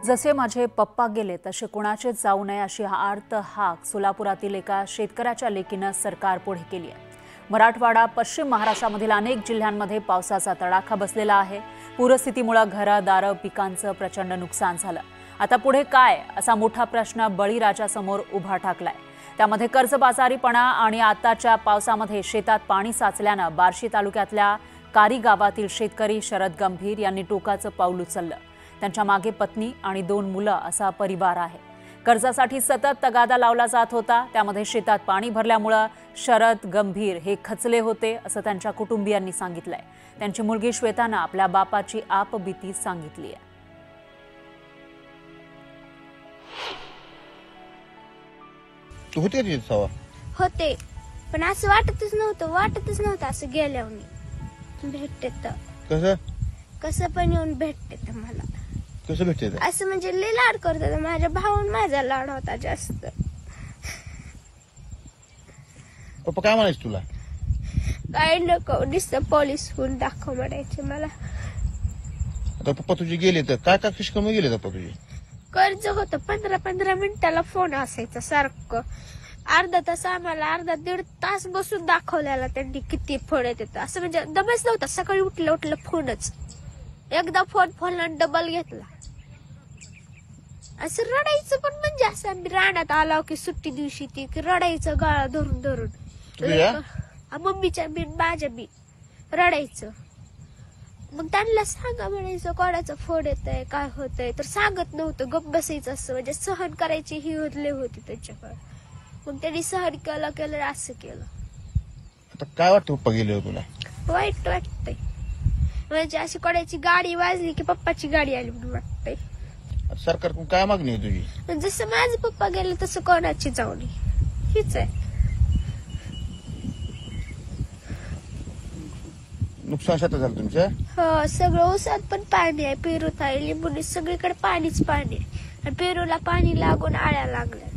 जसे माझे पप्पा गेले तसे कोणाचेच जाऊ नये अशी आर्त हाक सोलापुरातील एका शेतकऱ्याच्या लेकीनं सरकार पुढे केली आहे। मराठवाडा पश्चिम महाराष्ट्रामधील अनेक जिल्ह्यांमध्ये पावसाचा तडाखा बसलेला आहे। पूरस्थितीमुळे घरदारं पिकांचं प्रचंड नुकसान झालं। आता पुढे काय असा मोठा प्रश्न बळीराजासमोर उभा ठाकलाय। त्यामध्ये कर्जबाजारीपणा आणि आताच्या पावसामध्ये शेतात पाणी साचल्यानं बार्शी तालुक्यातल्या कारी गावातील शेतकरी शरद गंभीर यांनी टोकाचं पाऊल उचललं। त्यांच्या मागे पत्नी आणि 2 मुलं असा परिवार आहे। कर्जासाठी सतत तगादा लावला जात होता। त्यामध्ये शेतात पाणी भरल्यामुळे शरद गंभीर हे खचले होते असं त्यांच्या कुटुंबियांनी सांगितलंय। त्यांची मुलगी श्वेतानं आपल्या बापाची आपबीती सांगितली आहे। तू होते का तिथे? होते, पण असं वाटतच नव्हतं असं गेल्यावर भेटते तर कसं पण येऊन भेटते तर मला कसं भेटते असं म्हणजे लय लाड करतात। माझ्या भावान माझा लाड होता जास्त। पप्पा काय म्हणायचं तुला? काय नको, नुसतं पोलीस होऊन दाखव म्हणायचे मला। आता पप्पा तुझे गेले तर काय काय कशी गेले पप्पा तुझे? कर्ज होतं 15-15 मिनिटाला फोन असायचा सारखं। अर्धा तास आम्हाला अर्धा 1.5 तास बसून दाखवल्याला त्यांनी किती फोन येतात असं म्हणजे दमच नव्हता। सकाळी उठलं फोनच, एकदा फोन डबल घेतला। असं रडायचं पण म्हणजे असं आम्ही रानात आलो की सुट्टी दिवशी ती रडायचं गाळा धरून मम्मीच्या बी माझ्या बी रडायचं। मग त्यांना सांगा म्हणायचं कोणाचा फोन येतय काय होतंय, तर सांगत नव्हतं, गप्प बसायचं। असं म्हणजे सहन करायची ही होती त्यांच्याकडे। मग त्यांनी सहन केलं असं केलं। आता काय वाटतं पप्पा गेले तुला? वाईट वाटतंय, म्हणजे अशी कोणाची गाडी वाजली की पप्पाची गाडी आली म्हणून वाटतंय। सरकारकडून काय मागणी आहे तुझी? जसं माझे पप्पा गेले तसं कोणाची जाऊ नये हीच आहे। नुकसान शेतात झालं तुमच्या? हो, सगळं ऊसात पण पाणी आहे, पेरूत आहे, लिंबूनी सगळीकडे पाणीच पाणी आहे। पेरूला पाणी लागून आळ्या लागल्या।